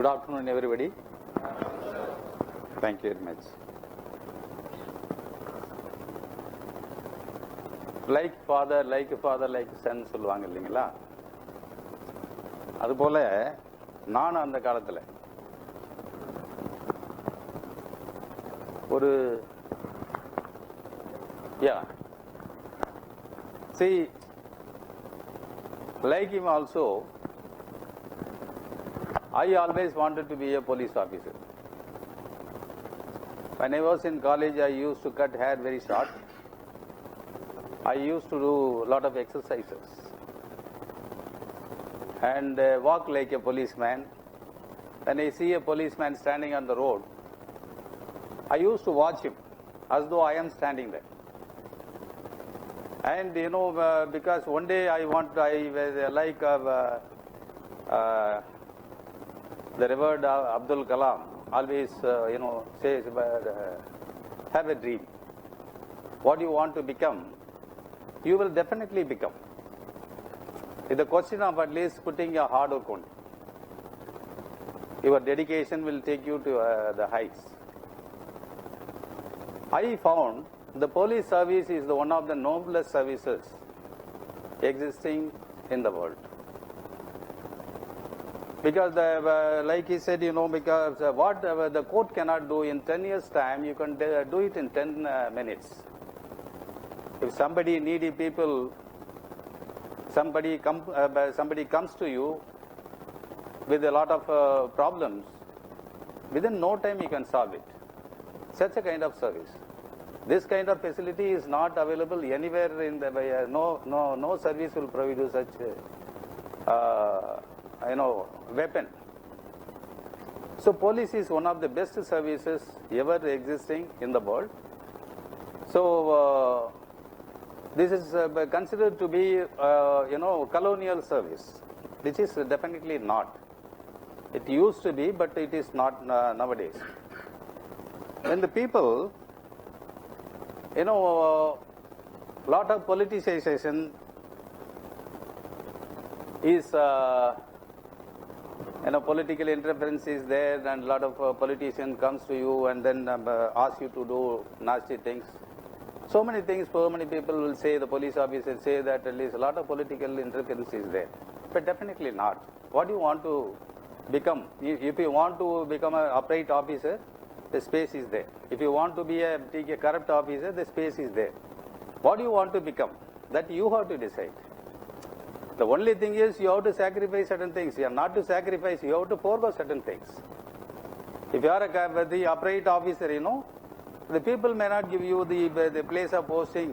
Good afternoon, everybody. Thank you very much. Like father, like son சொல்லுவாங்க இல்லைங்களா? அதுபோல நானும் அந்த காலத்தில் ஒரு see, like him also, I always wanted to be a police officer. When I was in college, I used to cut hair very short. I used to do a lot of exercises and walk like a policeman. When I see a policeman standing on the road, I used to watch him as though I am standing there. And because one day I like the revered Abdul Kalam always says have a dream. What you want to become, you will definitely become. It's the question of at least putting your hard work on. Your dedication will take you to the heights. I found the police service is one of the noblest services existing in the world. Because like he said, because what the court cannot do in 10 years' time, you can do it in 10 minutes. If somebody needy people, somebody comes to you with a lot of problems, within no time you can solve it. Such a kind of service. This kind of facility is not available anywhere in the no service will provide you such weapon. So police is one of the best services ever existing in the world. So this is considered to be colonial service, which is definitely not. It used to be, but it is not nowadays. When the people, lot of politicization is, political interference is there, and a lot of politician comes to you and then ask you to do nasty things. So many things, so many people will say, the police officers say that at least a lot of political interference is there. But definitely not. What do you want to become? If you want to become an upright officer, the space is there. If you want to be a corrupt officer, the space is there. What do you want to become? That you have to decide. The only thing is you have to sacrifice certain things. You are not to sacrifice, you have to forego certain things. If you are the upright officer, the people may not give you the place of posting,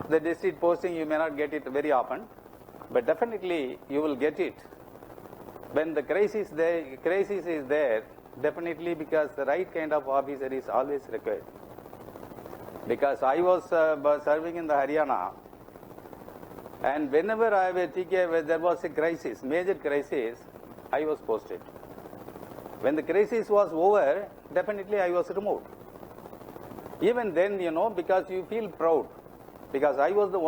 the district posting, you may not get it very often, but definitely you will get it. When the crisis is there, definitely, because the right kind of officer is always required. Because I was serving in the Haryana, and whenever there was a crisis, major crisis, I was posted. When the crisis was over, definitely I was removed. Even then, because you feel proud, because I was the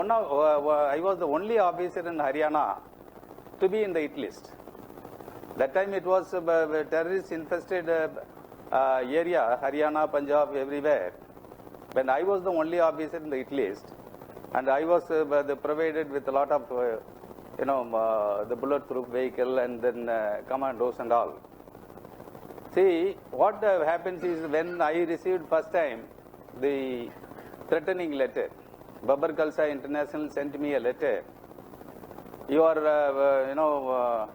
only officer in Haryana to be in the hit list. That time it was a terrorist infested area, Haryana, Punjab, everywhere. When I was the only officer in the hit list, and I was provided with a lot of, the bulletproof vehicle and then commandos and all. See, what happens is when I received first time the threatening letter, Babar Khalsa International sent me a letter. You are,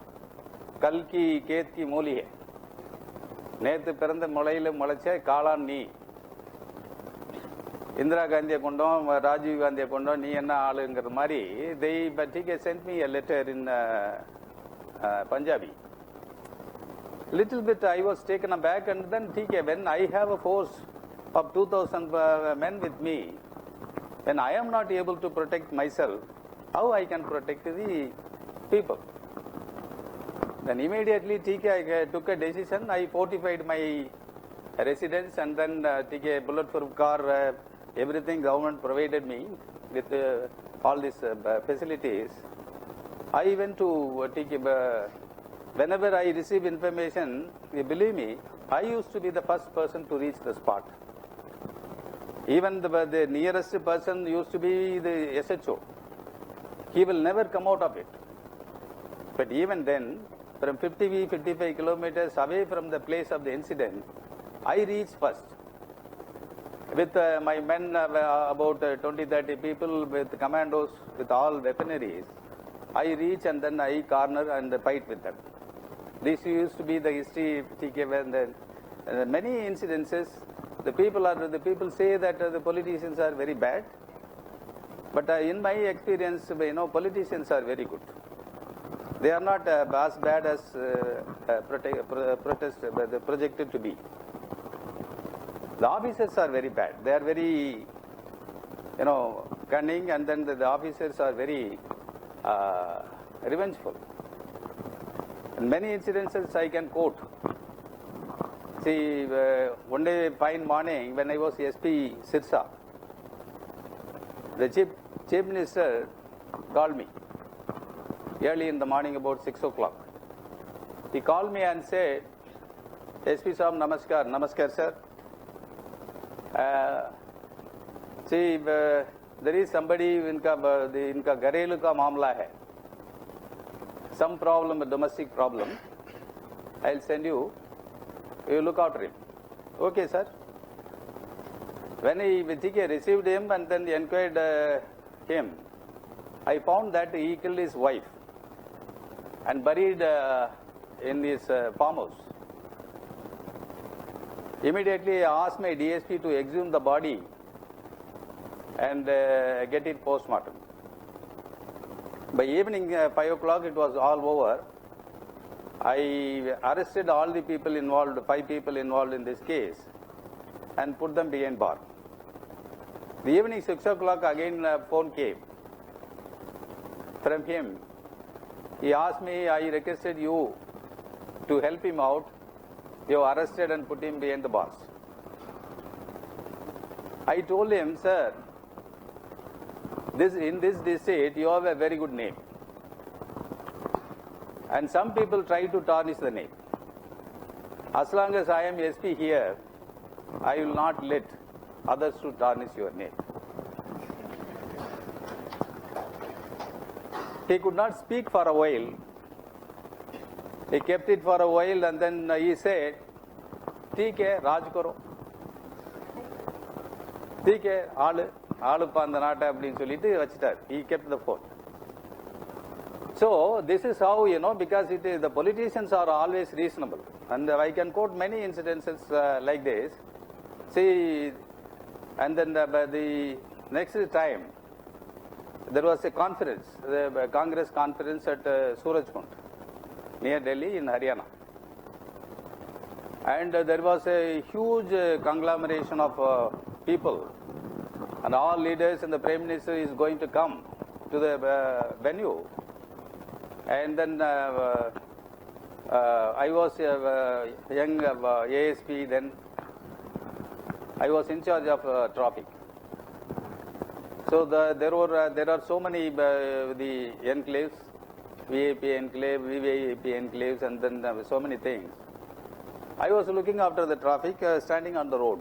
கல்கி கேத்கி மூலிகை நேற்று பிறந்த முளையில முளைச்ச காளான் நீ இந்திரா காந்தியை கொண்டோம் ராஜீவ் காந்தியை கொண்டோம் நீ என்ன ஆளுங்கிற மாதிரி they sent me a letter in Punjabi. Little bit I was taken aback, and then when I have a force of 2,000 men with me, when I am not able to protect myself, how I can protect the people? Then immediately I took a decision. I fortified my residence, and then a bulletproof car, everything government provided me with all these facilities. I went to Whenever I receive information, you believe me, I used to be the first person to reach the spot. Even the nearest person used to be the SHO. He will never come out of it. But even then, from 55 kilometers away from the place of the incident, I reached first. With my men, about 20-30 people with commandos, with all weaponaries, I reach and then I corner and fight with them. This used to be the history, and then many incidences. The people say that the politicians are very bad, but in my experience, politicians are very good. They are not as bad as projected to be. The officers are very bad. They are very, cunning, and then the officers are very revengeful. And many incidences I can quote. See, one day, fine morning, when I was SP Sirsa, the chief minister called me early in the morning, about 6 o'clock. He called me and said, SP Saab, namaskar sir. See, there is somebody, inka घरेलू का मामला है. Some problem, a domestic problem. I'll send you. You look after him. Okay, sir. When he received him and then inquired him, I found that he killed his wife and buried in his farmhouse. Immediately I asked my DSP to exhume the body and get it post-mortem. By evening 5 o'clock it was all over. I arrested all the people involved, 5 people involved in this case, and put them behind bar. The evening 6 o'clock again phone came from him. He asked me, I requested you to help him out. You arrested and put him behind the bars. I told him, sir, in this district you have a very good name. And some people try to tarnish the name. As long as I am SP here, I will not let others to tarnish your name. He could not speak for a while. He kept it for a while and then he said, ठीक है, राज करो. ठीक है, आलू पांद नाटा अपनी सोलिटे वच्चिटार. He kept the phone. So this is how, because the politicians are always reasonable. And I can quote many incidences like this. See, and then the next time, there was a conference, the Congress conference at Surajkund, near Delhi in Haryana. And there was a huge conglomeration of people. And all leaders and the Prime Minister is going to come to the venue. And then I was a young ASP then. I was in charge of traffic. So there are so many the enclaves, VIP enclave, VVIP enclaves, and then so many things. I was looking after the traffic, standing on the road.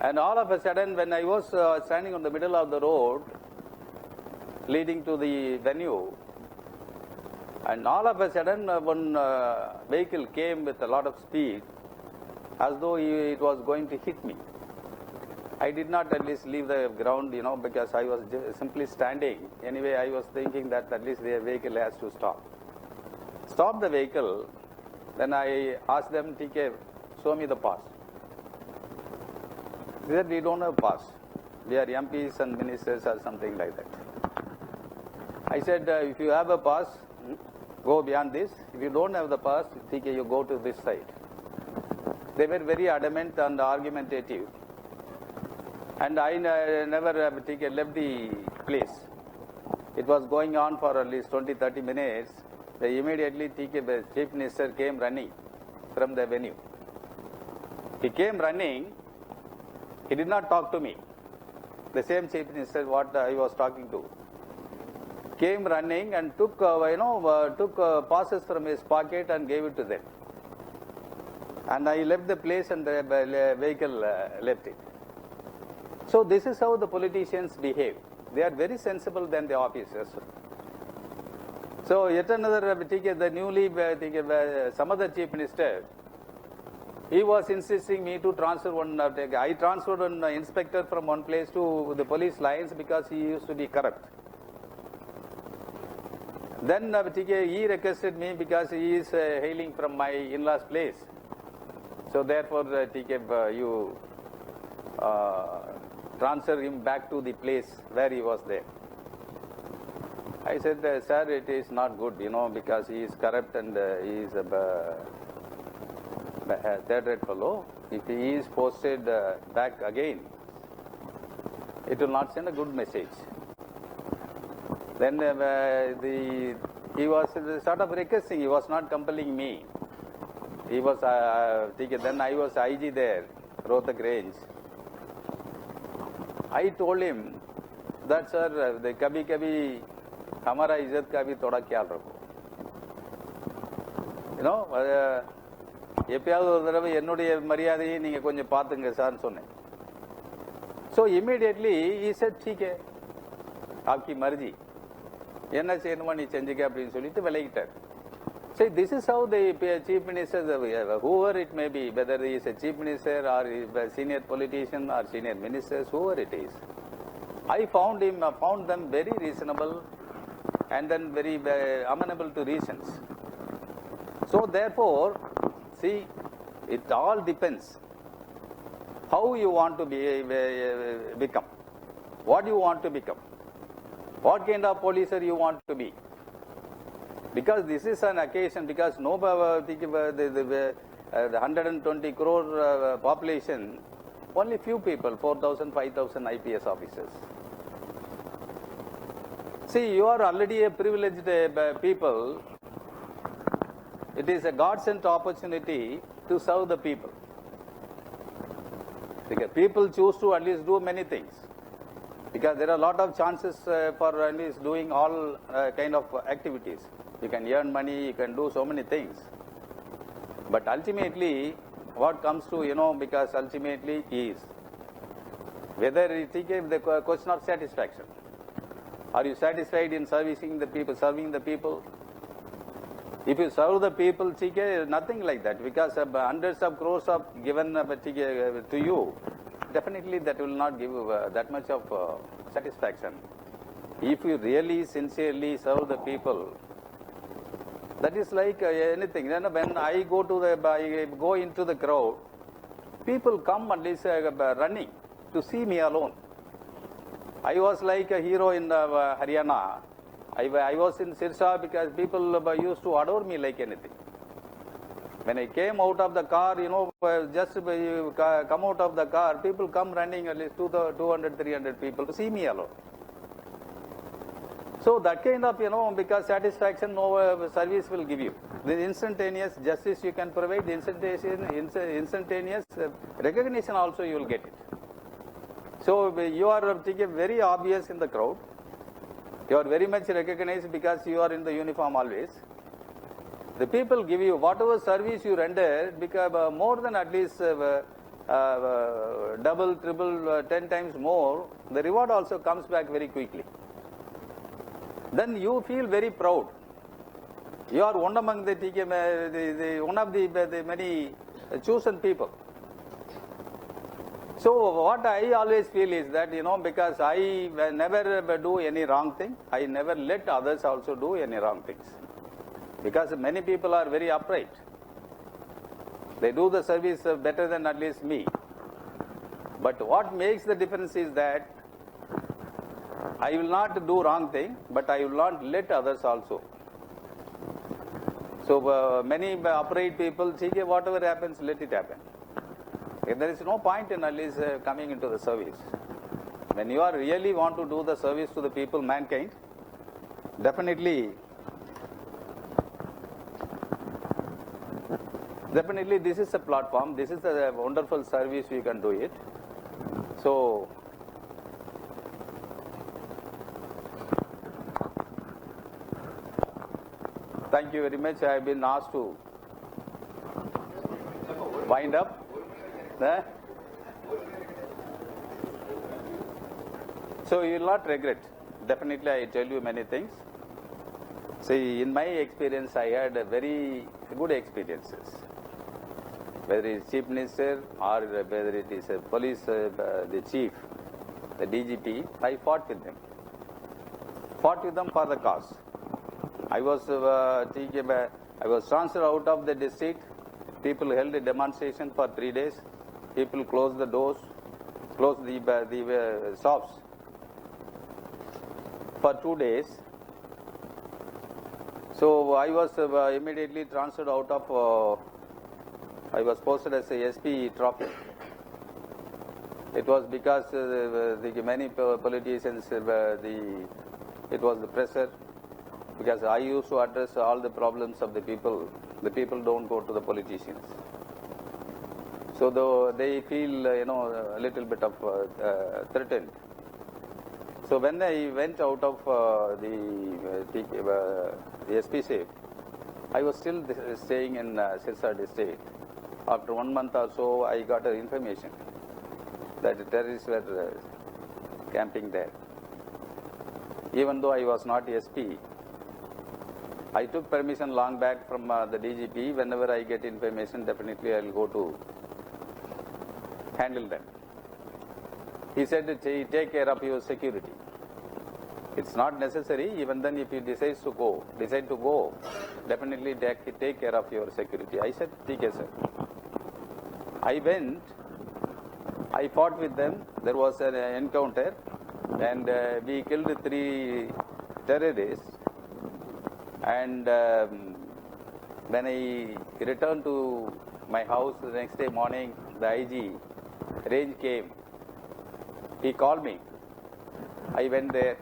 And all of a sudden, when I was standing on the middle of the road, leading to the venue, and all of a sudden one vehicle came with a lot of speed, as though it was going to hit me. I did not at least leave the ground, because I was simply standing. Anyway, I was thinking that at least the vehicle has to stop. Stop the vehicle, then I asked them, TK, show me the pass. They said, we don't have pass. We are MPs and ministers or something like that. I said, if you have a pass, go beyond this. If you don't have the pass, TK, you go to this side. They were very adamant and argumentative. And I never left the place. It was going on for at least 20-30 minutes. Immediately, the Chief Minister came running from the venue. He came running. He did not talk to me. The same Chief Minister what I was talking to. came running and took passes from his pocket and gave it to them. And I left the place and the vehicle left it. So this is how the politicians behave. They are very sensible than the officers. So yet another, the newly, some other chief minister, he was insisting me to transfer one, I transferred one inspector from one place to the police lines because he used to be corrupt. Then he requested me because he is hailing from my in-laws place. So therefore, you transfer him back to the place where he was there. I said, sir, it is not good, because he is corrupt and he is a third-rate fellow. If he is posted back again, it will not send a good message. Then he was sort of requesting, he was not compelling me. He was, then I was IG there, Rohtak Range. I told him that, sir, the kabhi हमारा इज्जत का भी थोड़ा ख्याल रखो எப்பயாவது ஒரு தடவை என்னுடைய மரியாதையை நீங்க கொஞ்சம் பாத்துங்க சார்னு சொன்னேன். So immediately he said ठीक है आपकी मर्जी என்ன செய்யணுமோ நீ செஞ்சுக்க அப்படின்னு சொல்லிட்டு விலகிட்டார். So this is how the chief minister, whoever it may be, whether he is a chief minister or a senior politician or senior ministers, whoever it is, I found them very reasonable and then very amenable to reasons. So therefore, see, it all depends how you want to become, what you want to become, what kind of policer you want to be. Because this is an occasion, because the 120 crore population, only few people, 4,000, 5,000 IPS officers. See, you are already a privileged people. It is a God-sent opportunity to serve the people. Because people choose to at least do many things. Because there are a lot of chances for at least doing all kind of activities. You can earn money, you can do so many things. But ultimately, what comes to, because ultimately is whether it is the question of satisfaction. Are you satisfied in serving the people? If you serve the people, nothing like that, because hundreds of crores of given to you, definitely that will not give that much of satisfaction. If you really sincerely serve the people, that is like anything. Then when I go into the crowd, people come at least running to see me alone. I was like a hero in Haryana. I was in Sirsa because people used to adore me like anything. When I came out of the car, just you come out of the car, people come running, at least 200, 300 people to see me alone. So that kind of, because satisfaction no service will give you. The instantaneous justice you can provide, the instantaneous recognition also you will get it. So you are very obvious in the crowd. You are very much recognized because you are in the uniform always. The people give you whatever service you render, because more than at least double, triple, 10 times more, the reward also comes back very quickly. Then you feel very proud. You are one among the one of the many chosen people. So what I always feel is that, because I never do any wrong thing, I never let others also do any wrong things. Because many people are very upright. They do the service better than at least me. But what makes the difference is that I will not do wrong thing, but I will not let others also. So many upright people, whatever happens, let it happen. There is no point in at least coming into the service. When you are really want to do the service to the people, mankind, definitely this is a platform, this is a wonderful service, you can do it. So Thank you very much. I have been asked to wind up. So you will not regret. Definitely I tell you many things. See, in my experience, I had very good experiences. Whether it is Chief Minister or whether it is a police, the Chief, the DGP, I fought with them. Fought with them for the cause. I was transferred out of the district. People held a demonstration for 3 days. People closed the doors, closed the shops for 2 days. So I was immediately transferred out of. I was posted as a SP traffic. It was because many politicians, it was the pressure. Because I used to address all the problems of the people don't go to the politicians. So though they feel, a little bit of threatened. So when I went out of the SPC, I was still staying in Sirsa district. After 1 month or so, I got information that the terrorists were camping there. Even though I was not SP, I took permission long back from the DGP. Whenever I get information, definitely I will go to handle them. He said, take care of your security. It's not necessary. Even then, if you decide to go, definitely take care of your security. I said, okay, sir. I went. I fought with them. There was an encounter, and we killed 3 terrorists. And when I returned to my house the next day morning, the IG range came. He called me. I went there,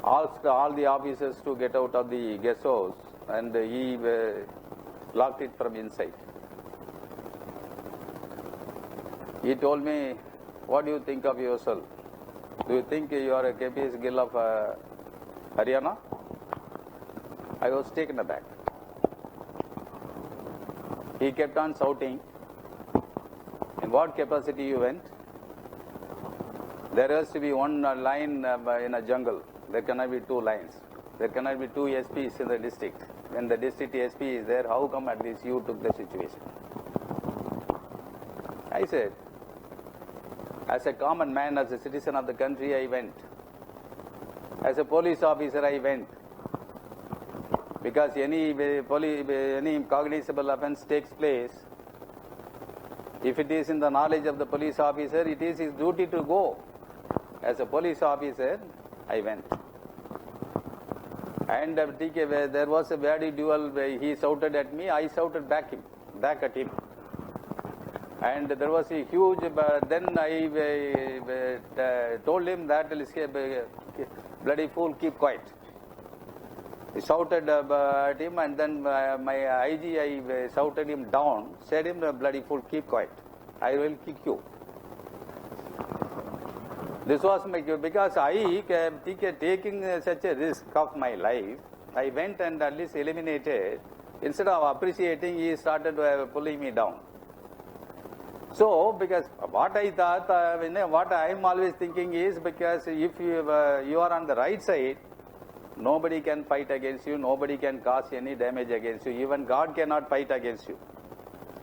asked all the officers to get out of the guest house, and he locked it from inside. He told me, what do you think of yourself? Do you think you are a KPS Gill of Haryana? I was taken aback. He kept on shouting, in what capacity you went? There has to be one line in a jungle. There cannot be 2 lines. There cannot be 2 SPs in the district. When the district SP is there, how come at least you took the situation? I said, as a common man, as a citizen of the country, I went. As a police officer, I went. Because any cognizable offence takes place, if it is in the knowledge of the police officer, it is his duty to go. As a police officer, I went. And there was a very duel. He shouted at me, I shouted back at him. And there was a huge. Then I told him that, bloody fool, keep quiet. He shouted at him, and then my IG, I shouted him down, said him, bloody fool, keep quiet. I will kick you. This was because I taking such a risk of my life, I went and at least eliminated. Instead of appreciating, he started pulling me down. So, because what I thought, what I am always thinking is, because if you are on the right side, nobody can fight against you, nobody can cause any damage against you, even God cannot fight against you.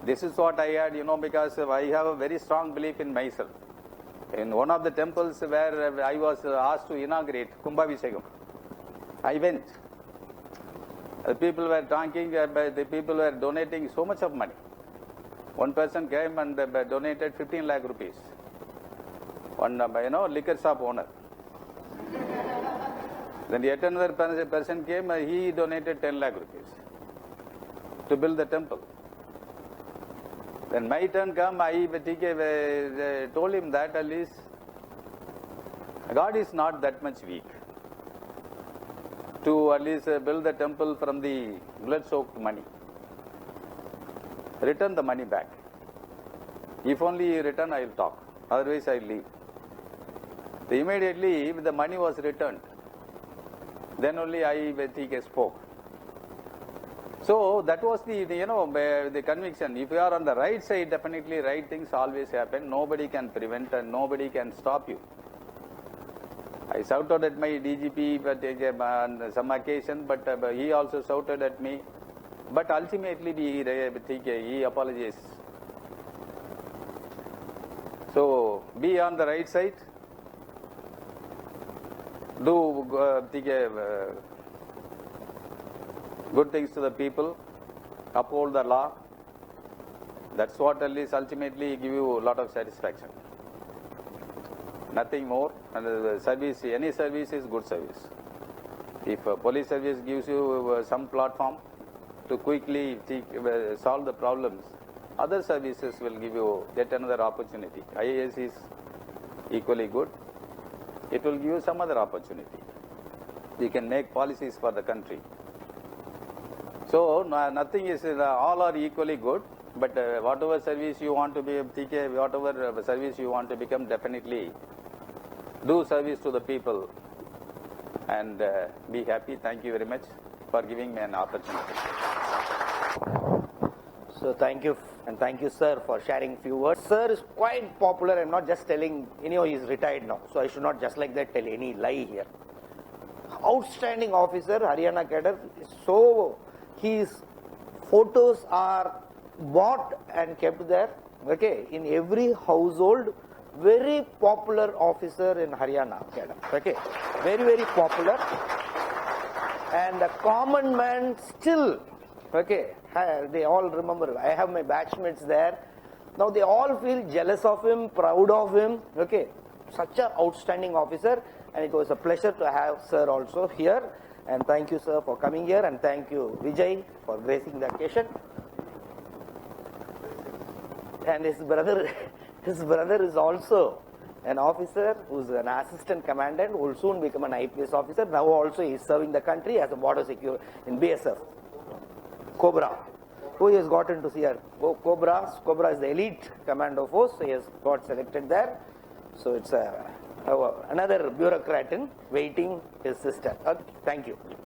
This is what I had, because I have a very strong belief in myself. In one of the temples where I was asked to inaugurate Kumbhabhishekam, I went. The people were talking, the people were donating so much of money. One person came and donated 15 lakh rupees. One, liquor shop owner. Then yet another person came, he donated 10 lakh rupees to build the temple. When my turn came, I told him that at least God is not that much weak to at least build the temple from the blood-soaked money. Return the money back. If only you return, I will talk. Otherwise, I will leave. So immediately, the money was returned. Then only I spoke. So that was the conviction. If you are on the right side, definitely right things always happen. Nobody can prevent and nobody can stop you. I shouted at my DGP on some occasion, but he also shouted at me. But ultimately he apologized. So be on the right side. Do good things to the people. Uphold the law. That's what at least ultimately give you a lot of satisfaction. Nothing more. And the service, any service is good service. If police service gives you some platform to quickly solve the problems, other services will give you yet another opportunity. IAS is equally good. It will give you some other opportunity. You can make policies for the country. So nothing is, all are equally good. But whatever service you want to be, whatever service you want to become, definitely do service to the people and be happy. Thank you very much for giving me an opportunity. So thank you, and thank you, sir, for sharing few words. Sir is quite popular. I'm not just telling, he's retired now, so I should not just like that tell any lie here. Outstanding officer, Haryana cadre. So his photos are bought and kept there. Okay, in every household. Very popular officer in Haryana cadre. Okay, very, very popular. And the common man still, okay, they all remember. I have my batchmates there. Now they all feel jealous of him, proud of him. Okay, such an outstanding officer. And it was a pleasure to have sir also here. And thank you, sir, for coming here. And thank you, Vijay, for gracing the occasion. And his brother is also an officer who's an assistant commandant who will soon become an IPS officer. Now also he is serving the country as a border security in BSF. Cobra. Who he has gotten to see her? Cobra is the elite commando force. So he has got selected there. So it's another bureaucrat in waiting, his sister. Okay, thank you.